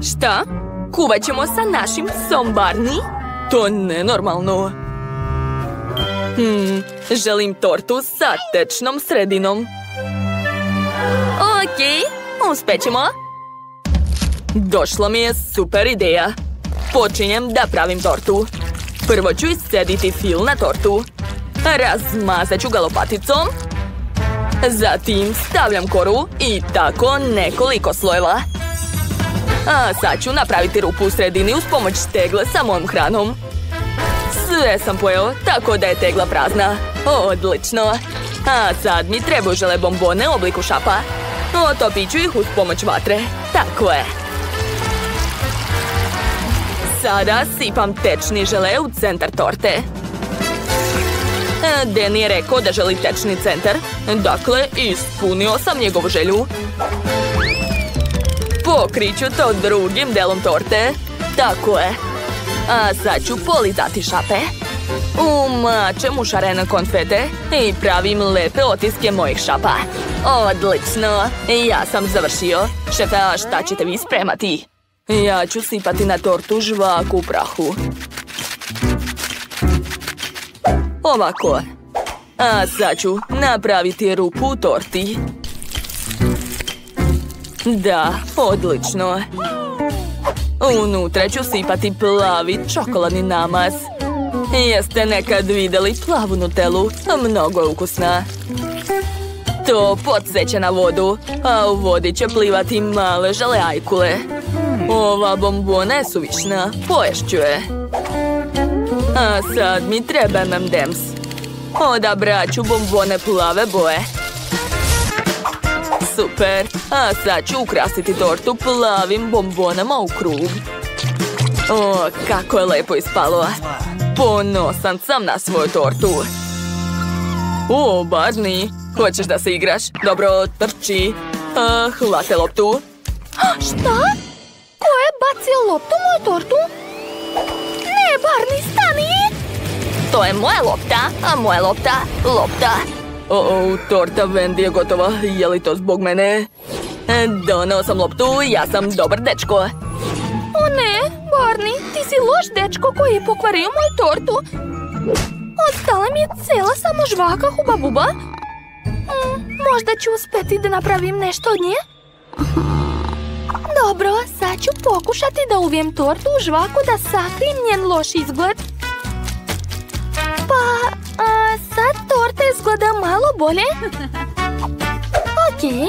Šta? Kuvat ćemo sa našim psom Barney? To je nenormalno. Želim tortu sa tečnom sredinom. Okej, uspećemo. Došla mi je super ideja. Počinjem da pravim tortu. Prvo ću iscediti fil na tortu. Razmazat ću ga lopaticom. Zatim stavljam koru i tako nekoliko slojeva. A sad ću napraviti rupu u sredini uz pomoć tegle sa mojom hranom. Sve sam pojeo, tako da je tegla prazna. Odlično. A sad mi trebaju žele bombone u obliku šapa. Otopit ću ih uz pomoć vatre. Tako je. Sada sipam tečni žele u centar torte. Danny je rekao da želi tečni centar. Dakle, ispunio sam njegovu želju. Pokriću to drugim delom torte. Tako je. A sad ću polizati šape. Umačem u šarene konfete i pravim lepe otiske mojih šapa. Odlično. Ja sam završio. Šefe, a šta ćete vi spremati? Ja ću sipati na tortu žvaku u prahu. Ovako. A sad ću napraviti rupu u torti. Da, odlično. Unutra ću sipati plavi čokoladni namaz. Jeste nekad vidjeli plavu nutelu? Mnogo je ukusna. To podsjeća na vodu, a u vodi će plivati male žele ajkule. Ova bombona je suvišna, poješću je. A sad mi treba M&M's. Odabrat ću bombone plave boje. Super, a sad ću ukrasiti tortu plavim bombonama u krug. O, kako je lepo ispalo. Ponosan sam na svoju tortu. O, Barney, hoćeš da se igraš? Dobro, trči. Hvate loptu. Šta? Ko je bacio loptu u moju tortu? Ne, Barney, stani! To je moja lopta, a moja lopta, lopta. Torta Wendy je gotova. Je li to zbog mene? Doneo sam loptu, ja sam dobar dečko. O ne, Barney, ti si loš dečko koji je pokvario moju tortu. Ostala mi je cela samo žvaka huba buba. Možda ću uspeti da napravim nešto od nje? Dobro, sad ću pokušati da uvijem tortu u žvaku da sakrijem njen loš izgled. Pa, sad torta izgleda malo bolje. Okej,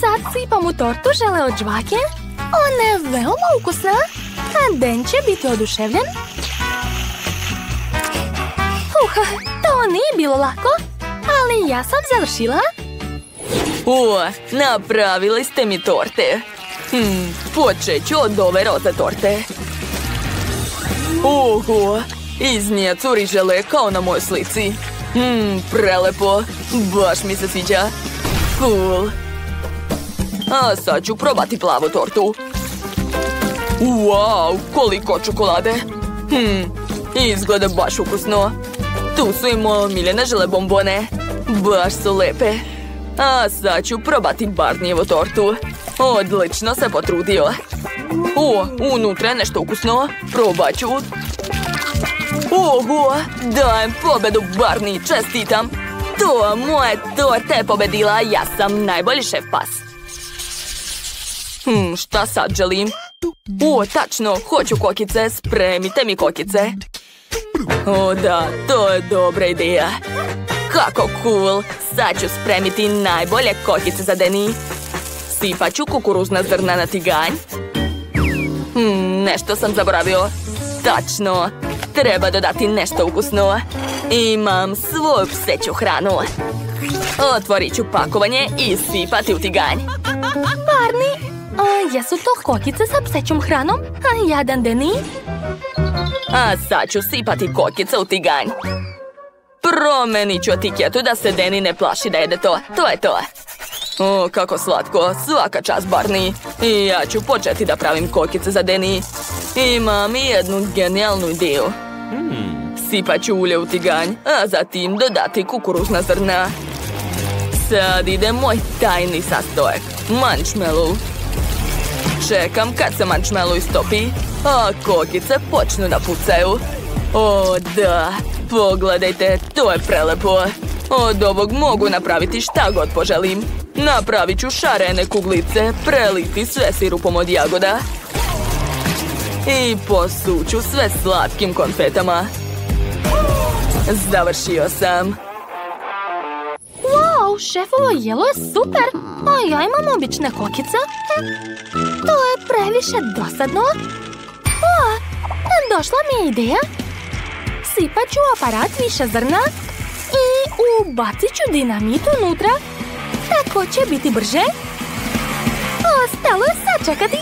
sad sipam u tortu žele od žvake. Ona je veoma ukusna, a Dan će biti oduševljen. To nije bilo lako, ali ja sam završila. Napravili ste mi torte. Počet ću od ove roze torte. Iz nje curi žele kao na mojoj slici. Prelepo. Baš mi se sviđa. Cool. A sad ću probati plavu tortu. Wow, koliko čokolade. Izgleda baš ukusno. Tu su i moje omiljene žele bombone. Baš su lepe. A sad ću probati Barnijevu tortu. Odlično se potrudio. Unutra je nešto ukusno. Probat ću. Dajem pobedu Barney, čestitam. To moje torte je pobedila, ja sam najbolji šef pas. Šta sad želim? Tačno, hoću kokice, spremite mi kokice. Da, to je dobra ideja. Kako cool, sad ću spremiti najbolje kokice za Danny. Sipat ću kukuruzna zrna na tiganj. Nešto sam zaboravio. Tačno, treba dodati nešto ukusno. Imam svoju pseću hranu. Otvorit ću pakovanje i sipati u tiganj. Barney, jesu to kokice sa psećom hranom? A jadan Danny? A sad ću sipati kokice u tiganj. Promenit ću etiketu da se Danny ne plaši da jede to. To je to. Kako slatko. Svaka čast, Barney. I ja ću početi da pravim kokice za Danny. Imam i jednu genijalnu ideju. Sipat ću ulje u tiganj, a zatim dodati kukuruzna zrna. Sad ide moj tajni sastojak. Marshmallow. Čekam kad se marshmallow istopi, a kokice počnu da pucaju. O, da. Pogledajte, to je prelepo. Od ovog mogu napraviti šta god poželim. Napravit ću šarene kuglice, preliti sve sirupom od jagoda. I posuću sve slatkim konfetama. Završio sam. Wow, šefovo jelo je super, a ja imam obične kokice. To je previše dosadno. O, došla mi je ideja. Sipat ću u aparat više zrna i ubacit ću dinamit unutra. Tako će biti brže. Ostalo je sačekati.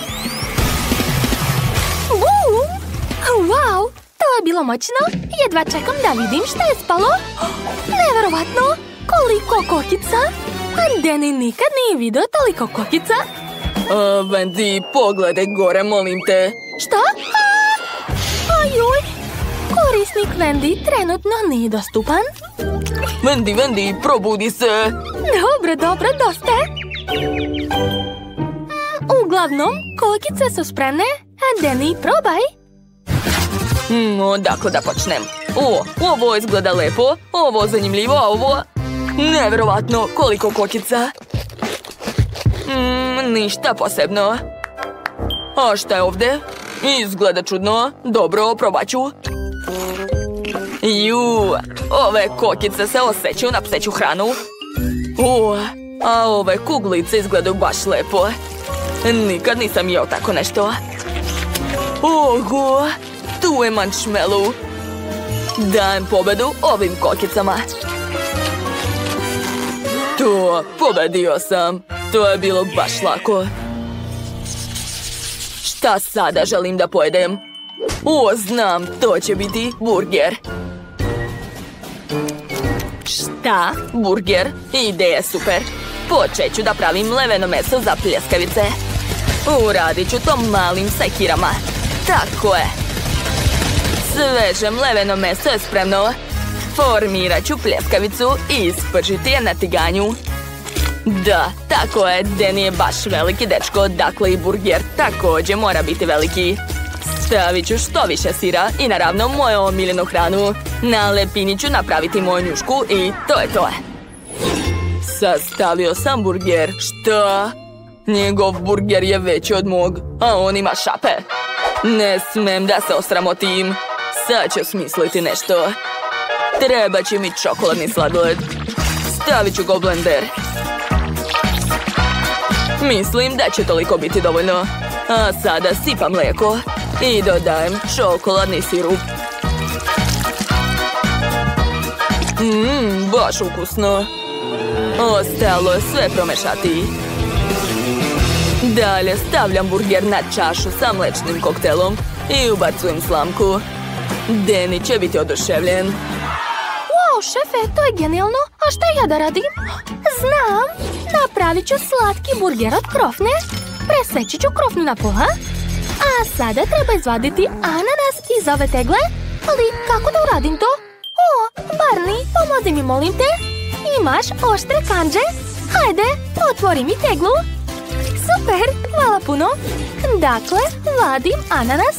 Wow, to je bilo moćno. Jedva čekam da vidim šta je spalo. Neverovatno, koliko kokica. Danny nikad nije vidio toliko kokica. Wendy, pogledaj gore, molim te. Šta? Ajuj, korisnik Wendy trenutno nije dostupan. Wendy, probudi se. Dobro, dosta. Uglavnom, kokice su spremne. Danny, probaj. Odakle da počnem? Ovo izgleda lepo, ovo zanimljivo, a ovo... Neverovatno, koliko kokica. Ništa posebno. A šta je ovdje? Izgleda čudno. Dobro, probat ću. Ove kokice se osjeću na pseću hranu. A ove kuglice izgledaju baš lepo. Nikad nisam jeo tako nešto. Oho, tu je marshmallow. Dajem pobedu ovim kokicama. Pobedio sam. To je bilo baš lako. Šta sada želim da pojedem? Znam, to će biti burger. Šta? Burger? Ideja je super. Počet ću da pravim leveno meso za pljeskavice. Uradit ću to malim sekirama. Tako je. Sveže mleveno meso je spremno. Formirat ću pljeskavicu i ispržiti je na tiganju. Da, tako je, Danny je baš veliki dečko, dakle i burger također mora biti veliki. Stavit ću što više sira i naravno moju omiljenu hranu. Na lepini ću napraviti moju njušku i to je to. Sastavio sam burger. Šta? Njegov burger je veći od mog, a on ima šape. Ne smem da se osramotim. Sad ću smisliti nešto. Treba će mi čokoladni sladoled. Stavit ću ga u blender. Mislim da će toliko biti dovoljno. A sada sipam mlijeko i dodajem čokoladni sirup. Baš ukusno. Ostalo je sve promešati. Dalje stavljam burger na čašu sa mlečnim koktelom i ubacujem slamku. Danny će biti oduševljen. Wow, šefe, to je genijalno. A šta ja da radim? Znam, napravit ću slatki burger od krofne. Preseći ću krofnu na pola. A sada treba izvaditi ananas iz ove tegle. Ali kako da uradim to? Barney, pomozi mi, molim te. Imaš oštre kandže? Hajde, otvori mi teglu. Super, hvala puno. Dakle, vadim ananas.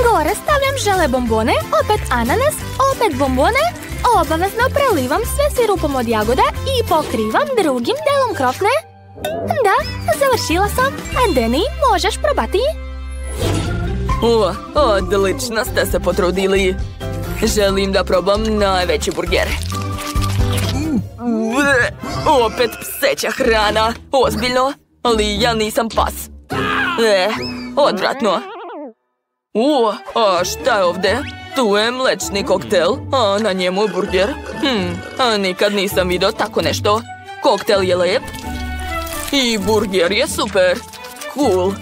Gore stavljam žele bombone, opet ananas, opet bombone. Obavezno prelivam sve sirupom od jagoda i pokrivam drugim delom krofne. Da, završila sam. Danny, možeš probati? Odlično ste se potrudili. Želim da probam najveći burger. Opet pseća hrana. Ozbiljno? Ali ja nisam pas. Odvratno. A šta je ovdje? Tu je mlečni koktel, a na njemu je burger. Nikad nisam vidio tako nešto. Koktel je lep. I burger je super. Cool.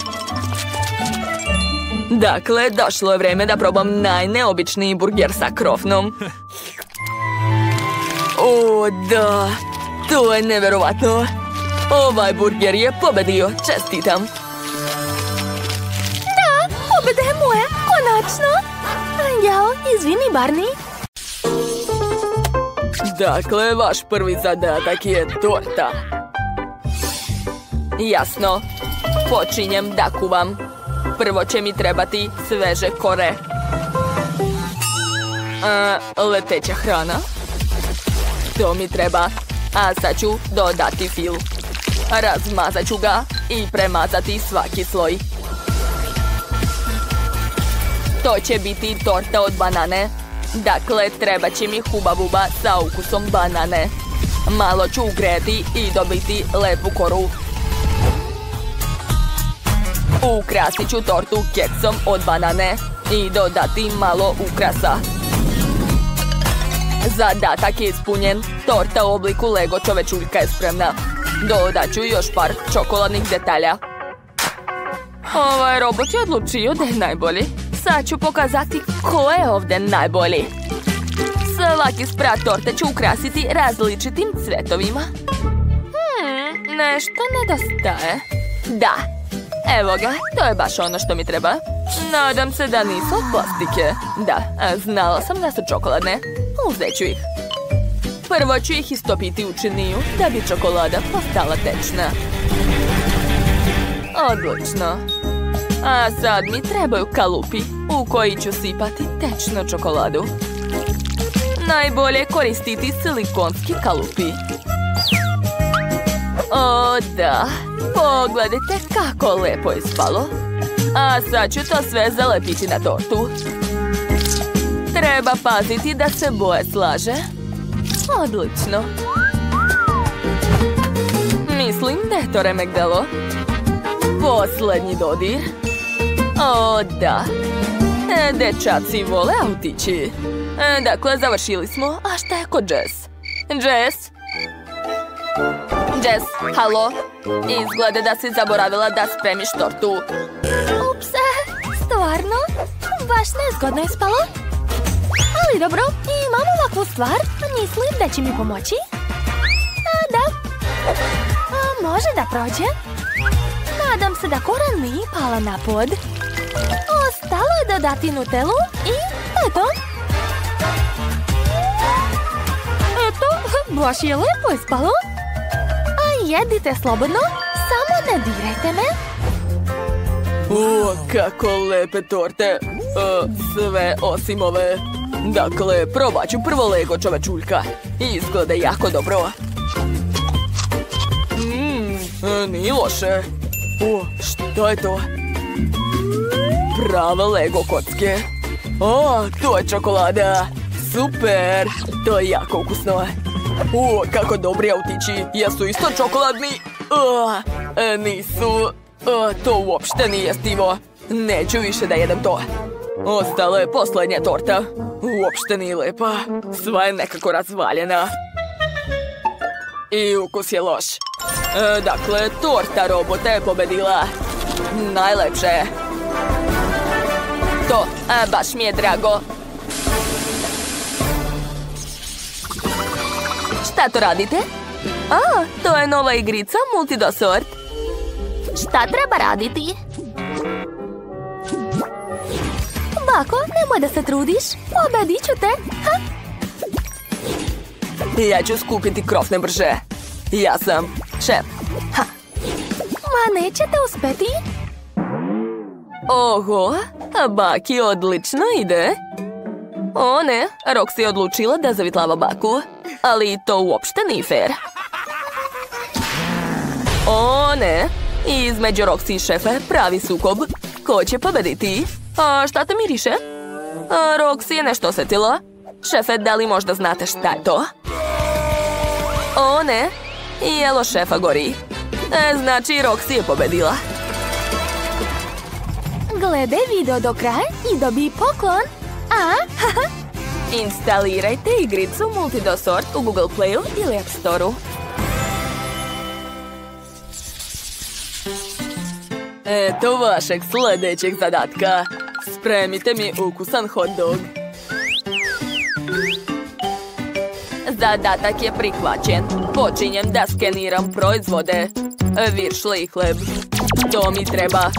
Dakle, došlo je vreme da probam najneobičniji burger sa krofnom. Da, to je neverovatno. Ovaj burger je pobedio, čestitam. Da, pobeda je moja, konačno. Jao, izvini, Barney. Dakle, vaš prvi zadatak je torta. Jasno. Počinjem da kuvam. Prvo će mi trebati sveže kore. Leteća hrana. To mi treba. A sad ću dodati fil. Razmazat ću ga i premazati svaki sloj. To će biti torta od banane. Dakle, treba će mi Huba Buba sa ukusom banane. Malo ću ugreti i dobiti lepu koru. Ukrasit ću tortu keksom od banane i dodati malo ukrasa. Zadatak je ispunjen. Torta u obliku Lego čovečuljka je spremna. Dodat ću još par čokoladnih detalja. Ovaj robot je odlučio da je najbolji. Sad ću pokazati ko je ovdje najbolji. Svaki sprat torte ću ukrasiti različitim cvetovima. Nešto nedostaje. Da, evo ga, to je baš ono što mi treba. Nadam se da nisu od plastike. Da, znala sam da su čokoladne. Uzet ću ih. Prvo ću ih istopiti u činiju da bi čokolada postala tečna. Odlično. A sad mi trebaju kalupi u koji ću sipati tečnu čokoladu. Najbolje koristiti silikonski kalupi. O da, pogledajte kako lepo je ispalo. A sad ću to sve zalepiti na tortu. Treba paziti da se boja slaže. Odlično. Mislim da je to remek delo. Posljednji dodir. O da. Dečaci vole autići. Dakle, završili smo. A šta je kod Jess? Jess? Jess, halo? Izgleda da si zaboravila da spremiš tortu. Ups, stvarno? Baš nezgodno je spalo. Ali dobro, imam ovakvu stvar. Mislim da će mi pomoći. Da. Može da prođe. Nadam se da kora nije pala na pod. Ostalo je dodati nutelu i eto. Baš je lepo ispalo. A jedite slobodno, samo ne dirajte me. Kako lepe torte. Sve osim ove. Dakle, probat ću prvo Lego čovečuljka. Izgleda jako dobro. Nije loše. Što je to? Prave Lego kocke. To je čokolada. Super. To je jako ukusno. Kako dobri autići. Jesu isto čokoladni? Nisu. To uopšte nije jestivo. Neću više da jedem to. Ostala je posljednja torta. Uopšte nije lepa. Sva je nekako razvaljena. I ukus je loš. Dakle, torta robota je pobedila. Najlepše. To, baš mi je drago. Šta to radite? To je nova igrica Multidosort. Šta treba raditi? Bako, nemoj da se trudiš. Pobedit ću te. Ja ću skupiti krofne brže. Ja sam šef. Ma nećete uspeti? Oho, Baki odlično ide. O ne, Roxy je odlučila da zavitlava Baku. Ali to uopšte nije fair. O ne, između Roxy i šefa je pravi sukob. Ko će pobediti? Šta te miriše? Roxy je nešto osjetila. Šefe, da li možda znate šta je to? O ne, jelo šefa gori. Znači Roxy je pobedila. Gledaj video do kraja i dobij poklon. Instalirajte igricu Multidosort u Google Playu ili App Storeu. Eto vašeg sljedećeg zadatka. Spremite mi ukusan hot dog. Zadatak je prihvaćen. Počinjem da skeniram proizvode. Viršla i hleb. To mi treba.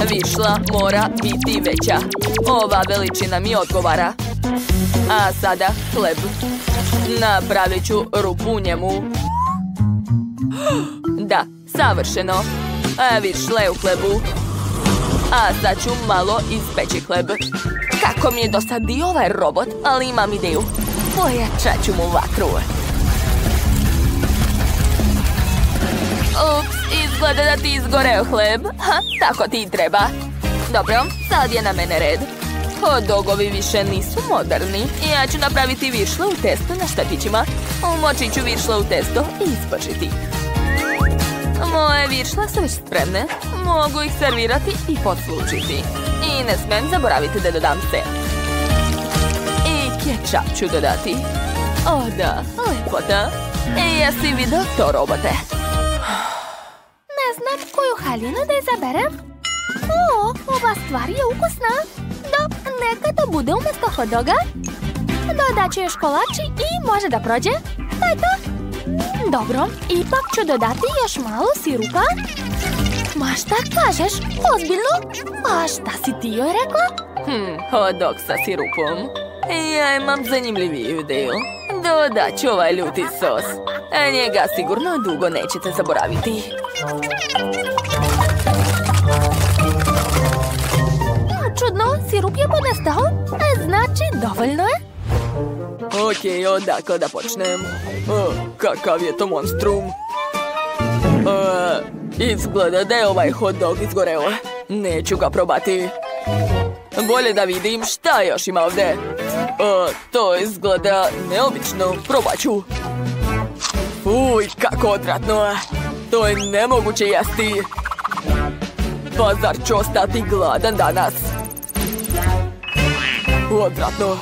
Viršla mora biti veća. Ova veličina mi odgovara. A sada hleb. Napravit ću rupu u njemu. Da, savršeno. Višle u hlebu. A sad ću malo ispeći hleb. Kako mi je dosadio ovaj robot, ali imam ideju. Pojačat ću mu vatru. Ups, izgleda da ti izgoreo hleb. Tako ti treba. Dobro, sad je na mene red. Hot dogovi više nisu moderni. Ja ću napraviti viršle u testu na štatićima. Umočit ću viršle u testo i ispačiti. Moje viršle su već spremne. Mogu ih servirati i podslučiti. I ne smem zaboraviti da dodam ser. I kečap ću dodati. O da, lepota. Jesi vidio to, robote? Ne znam koju haljinu da izaberem. O, ova stvar je ukusna. Neka to bude umjesto hot doga. Dodat ću još kolači i može da prođe. To je to. Dobro, ipak ću dodati još malo sirupa. Ma šta kažeš? Ozbiljno? A šta si ti joj rekla? Hot dog sa sirupom. Ja imam zanimljiviju ideju. Dodat ću ovaj ljuti sos. Njega sigurno dugo nećete zaboraviti. Čudno, sirup je ponestao. Znači, dovoljno je. Okej, odakle da počnem? Kakav je to monstrum? Izgleda da je ovaj hot dog izgoreo. Neću ga probati. Bolje da vidim šta još ima ovdje. To izgleda neobično. Probat ću. Uj, kako odvratno. To je nemoguće jesti. Pa zar ću ostati gladan danas? Odvratno.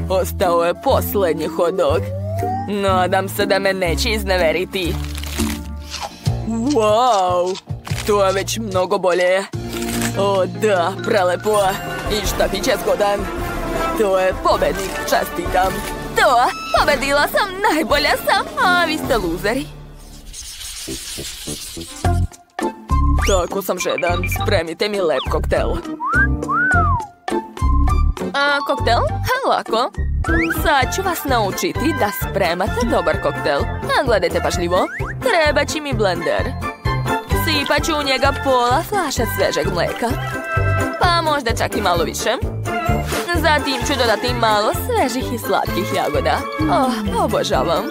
Ostao je posljednji hot dog. Nadam se da me neće izneveriti. Wow, to je već mnogo bolje. O da, prelepo. I štapić je zgodan. To je pobednik, čestitam. Pobedila sam, najbolja sam, a vi ste luzeri. Tako sam žedan, spremite mi lep koktel. Koktel? Lako. Sad ću vas naučiti da spremate dobar koktel. Gledajte pažljivo. Treba će mi blender. Sipat ću u njega pola flaše svežeg mlijeka. Pa možda čak i malo više. Zatim ću dodati malo svežih i slatkih jagoda. Obožavam.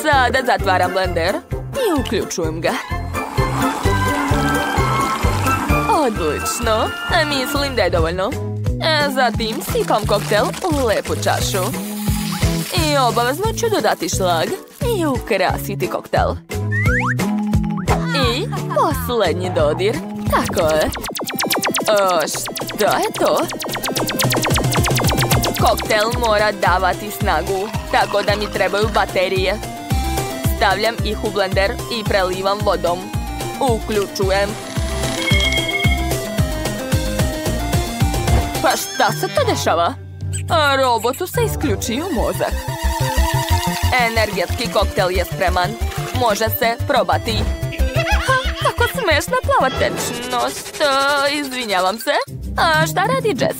Sada zatvaram blender i uključujem ga. Odlično. Mislim da je dovoljno. Zatim sipam koktel u lepu čašu. I obavezno ću dodati šlag i ukrasiti koktel. I posljednji dodir. Tako je. Šta je to? Koktel mora davati snagu, tako da mi trebaju baterije. Stavljam ih u blender i prelivam vodom. Uključujem. Pa šta se to dešava? Robotu se isključio mozak. Energetski koktel je spreman. Može se probati. Kako smešna plavatečnost. Izvinjavam se. A šta radi Jess?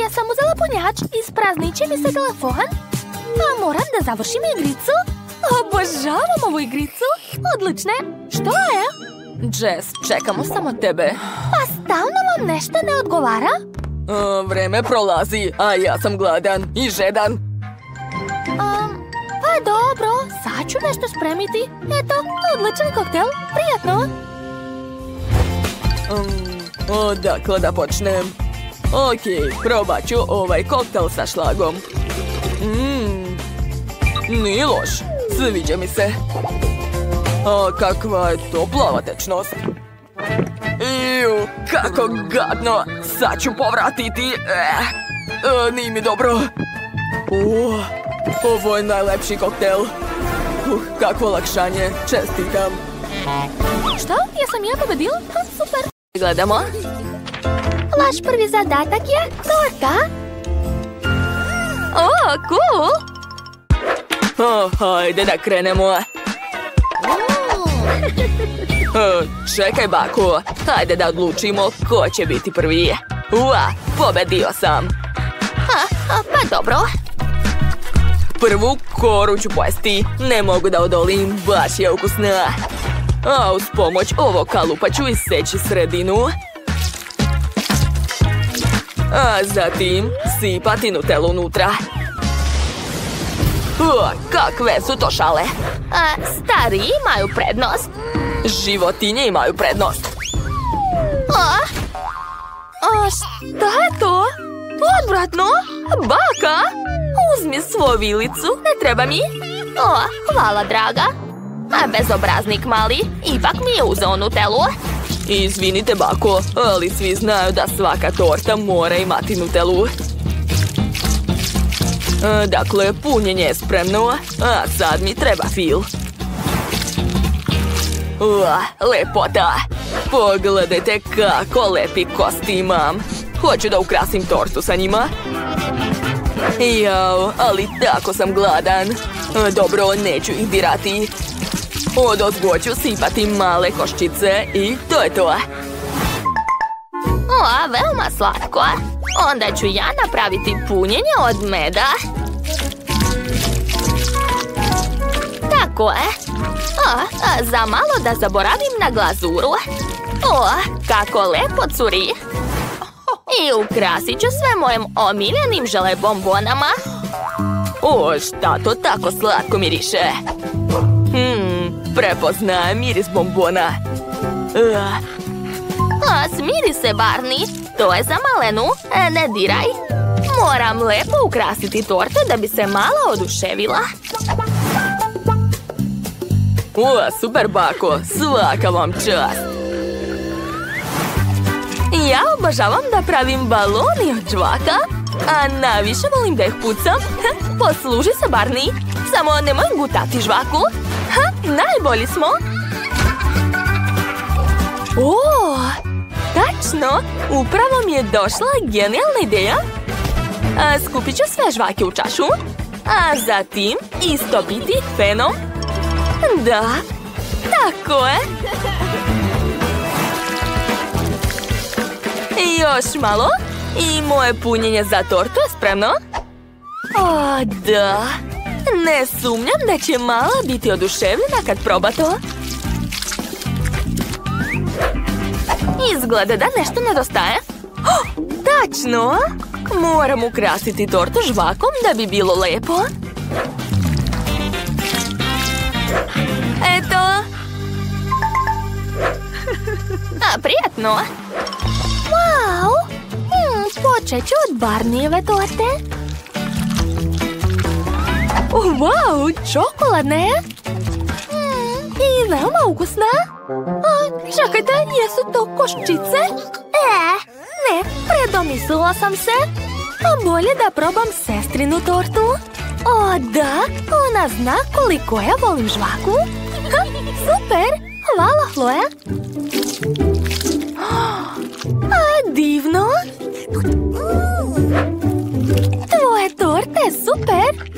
Ja sam uzela punjač, ispraznit će mi se telefon. Moram da završim igricu. Obožavam ovu igricu. Odlične. Što je? Jess, čekamo samo tebe. Pa stalno vam nešto ne odgovara? Vreme prolazi, a ja sam gladan i žedan. Pa dobro, sad ću nešto spremiti. Eto, odličan koktel, prijatno. Odakle da počnem? Okej, probat ću ovaj koktel sa šlagom. Nije loš, sviđa mi se. Kakva je to plavatečnost. Iju, kako gadno. Sad ću povratiti. Nije mi dobro. Ovo je najlepši koktel. Kakvo olakšanje. Čestitam. Što? Jesam ja pobedila? Super. Gledamo. Vaš prvi zadatak je torta. Cool. Hajde da krenemo. Čekaj, bako. Hajde da odlučimo ko će biti prvi. Pobedio sam. Pa dobro. Prvu koru ću pojesti. Ne mogu da odolim, baš je ukusna. A uz pomoć ovog kalupa ću iseći sredinu. A zatim sipati Nutellu unutra. Kakve su to šale? Stariji imaju prednost. Životinje imaju prednost. Šta je to? Odvratno! Baka! Uzmi svoju vilicu, ne treba mi. Hvala, draga. Bezobraznik mali, ipak mi je uzeo Nutellu. Izvinite, bako, ali svi znaju da svaka torta mora imati Nutellu. Dakle, punjenje je spremno, a sad mi treba fil. Lepota! Pogledajte kako lepi kosti imam. Hoću da ukrasim tortu sa njima. Jao, ali tako sam gladan. Dobro, neću ih dirati. Odozgo ću sipati male koščice i to je to. Veoma slatko. Onda ću ja napraviti punjenje od meda. Tako je. Za malo da zaboravim na glazuru. Kako lepo curi. I ukrasit ću sve mojim omiljenim žele bombonama. Šta to tako slatko miriše? Prepoznajem miris bombona. Smiri se, Barney. To je za malenu. Ne diraj. Moram lepo ukrasiti tortu da bi se malo oduševila. Super, bako. Svaka vam čast. Ja obožavam da pravim baloni od žvaka, a najviše volim da ih pucam. Posluži se, Barney. Samo nemoj gutati žvaku. Najbolji smo. Tačno. Upravo mi je došla genijalna ideja. Skupit ću sve žvake u čašu, a zatim istopiti fenom. Da, tako je. Još malo i moje punjenje za tortu je spremno. Da. Ne sumnjam da će mala biti oduševljena kad proba to. Izgleda da nešto nedostaje. Tačno! Moram ukrasiti tortu žvakom da bi bilo lepo. Eto. Prijetno. Wow! Počet ću od Barneyjeve torte. Wow, čokoladne. I veoma ukusna. Čekajte, jesu to koščice? Ne, predomislila sam se. Bolje da probam sestrinu tortu. Da, ona zna koliko ja volim žvaku. Super, hvala, Chloe. Divno. Tvoje torte je super.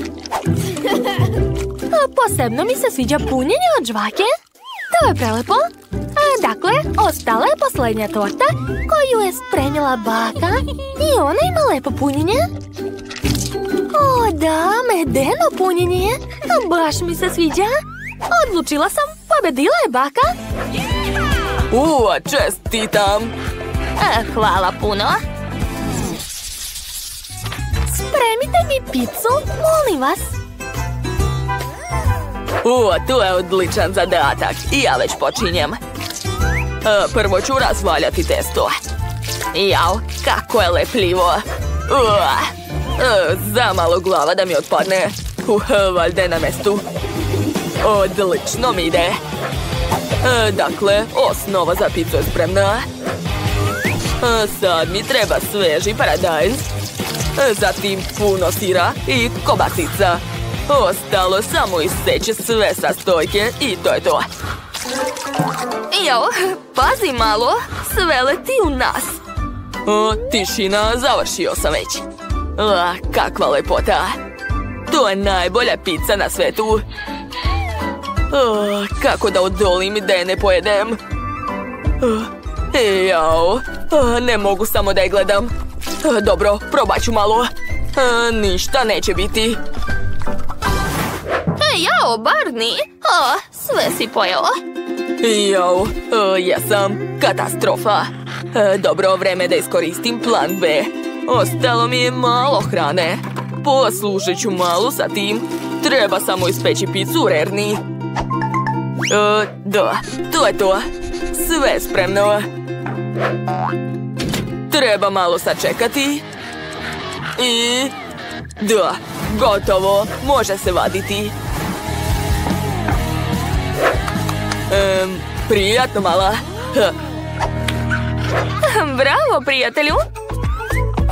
Posebno mi se sviđa punjenje od žvake. To je prelepo. Dakle, ostala je posljednja torta koju je spremila baka. I ona ima lepo punjenje. Da, medeno punjenje. Baš mi se sviđa. Odlučila sam, pobedila je baka. Čestitam. Hvala puno. Spremite mi picu, molim vas. To je odličan zadatak. I ja već počinjem. Prvo ću razvaljati testo. Jao, kako je lepljivo. Zamalo glava da mi otpadne. Valjda je na mestu. Odlično mi ide. Dakle, osnova za picu je spremna. Sad mi treba sveži paradajz. Zatim puno sira i kobasica. Ostalo samo iseći sve sa stojke i to je to. Jao, pazi malo, sve leti u nas. Tišina, završio sam već. Kakva lepota. To je najbolja pizza na svetu. Kako da odolim i da je ne pojedem. Jao, ne mogu samo da je gledam. Dobro, probat ću malo. Ništa neće biti. Jao, Barney. Sve si pojela. Jau, jesam. Katastrofa. Dobro, vreme da iskoristim plan B. Ostalo mi je malo hrane. Poslužit ću malo sa tim. Treba samo ispeći picu, Rerni. Da, to je to. Sve spremno. Treba malo sačekati. I... da, gotovo. Može se vaditi. Prijatno, mala. Bravo, prijatelju.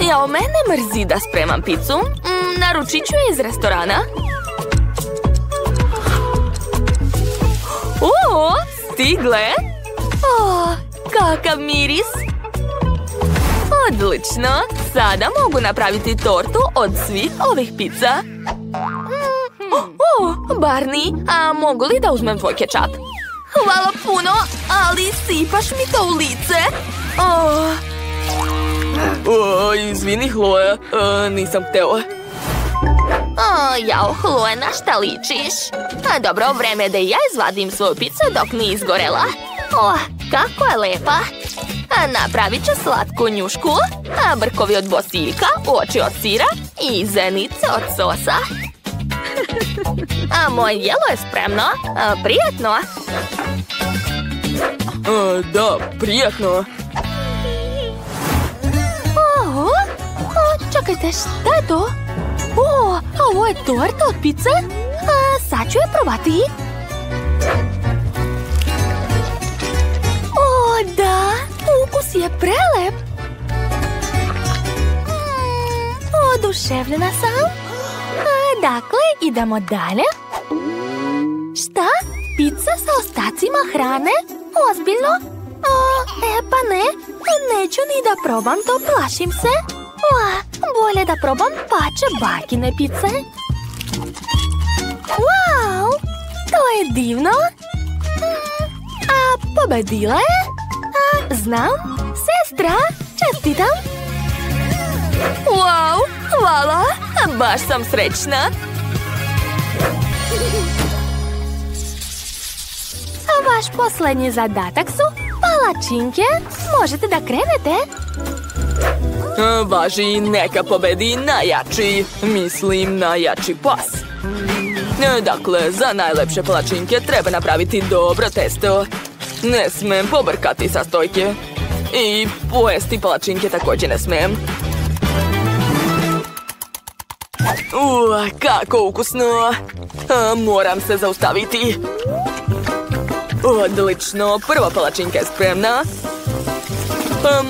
Jao, mene mrzi da spremam picu. Naručit ću je iz restorana. O, stigle. Kakav miris. Odlično. Sada mogu napraviti tortu od svih ovih pizza. Barney, a mogu li da uzmem tvoj kečap? Hvala puno, ali sipaš mi to u lice. Izvini, Chloe, nisam hteo. Jao, Chloe, na šta ličiš? Dobro, vreme da i ja izvadim svoju picu dok nije izgorela. Kako je lepa. Napravit ću slatku njušku, brkovi od bosiljka, oči od sira i zenice od sosa. Moje jelo je spremno. Prijatno. Da, prijatno. Čekajte, šta je to? Ovo je torta od pice? Sad ću je probati. Da, ukus je prelep. Oduševljena sam. Dakle, idemo dalje. Šta? Pizza sa ostacima hrane? Ozbiljno? Pa ne. Neću ni da probam to, plašim se. Bolje da probam pače bakine pice. Wow, to je divno. A pobedila je? Znam, sestra, čestitam. Wow, hvala, baš sam srećna. Vaš posljednji zadatak su palačinke. Možete da krenete. Važi, neka pobedi najjači. Mislim, najjači pas. Dakle, za najlepše palačinke treba napraviti dobro testo. Ne smem pobrkati sastojke. I pojesti palačinke također ne smem. Kako ukusno. Moram se zaustaviti. Odlično, prva palačinka je spremna.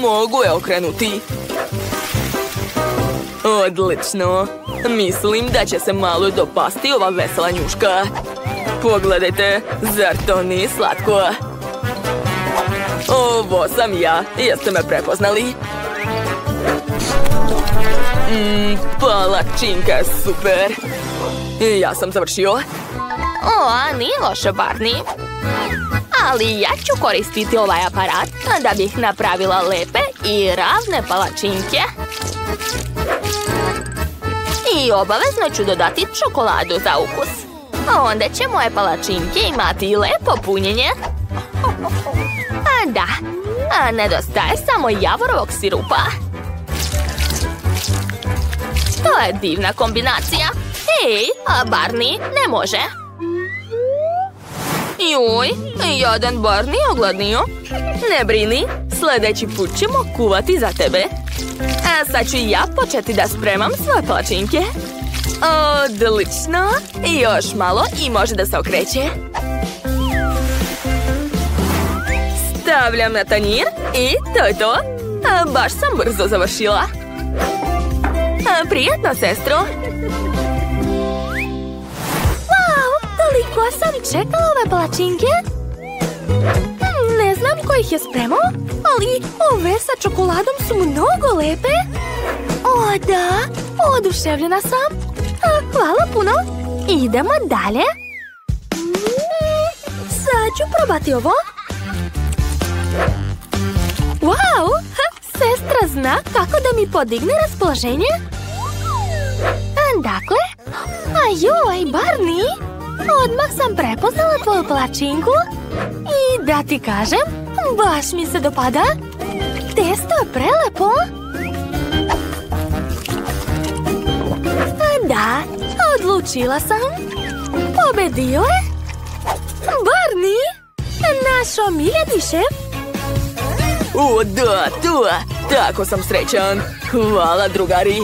Mogu je okrenuti. Odlično. Mislim da će se malo dopasti ova vesela njuška. Pogledajte, zar to nije slatko? Ovo sam ja, jeste me prepoznali? Palačinka je super. Ja sam završio. Nije loše, Barney. Ali ja ću koristiti ovaj aparat da bih napravila lepe i ravne palačinke. I obavezno ću dodati čokoladu za ukus. Onda će moje palačinke imati lepo punjenje. Da, nedostaje samo javorovog sirupa. To je divna kombinacija. Hej, Barney, ne može. Joj, jadan Barney ogladnio. Ne brini, sljedeći put ćemo kuvati za tebe. A sad ću ja početi da spremam svoje palačinke. Odlično, još malo i može da se okreće. Stavljam na tanjir i to je to. Baš sam brzo završila. Prijatno, sestro. Toliko sam čekala ove palačinke. Ne znam ko ih je spremao, ali ove sa čokoladom su mnogo lepe. Da, oduševljena sam. Hvala puno. Idemo dalje. Sad ću probati ovo. Wow, sestra zna kako da mi podigne raspoloženje. Dakle, joj, Barney. Odmah sam prepoznala tvoju palačinku i da ti kažem, baš mi se dopada. Testo je prelepo. Da, odlučila sam. Pobedio je Barney, naš omiljeni šef. O, da, tako sam srećan. Hvala, drugari.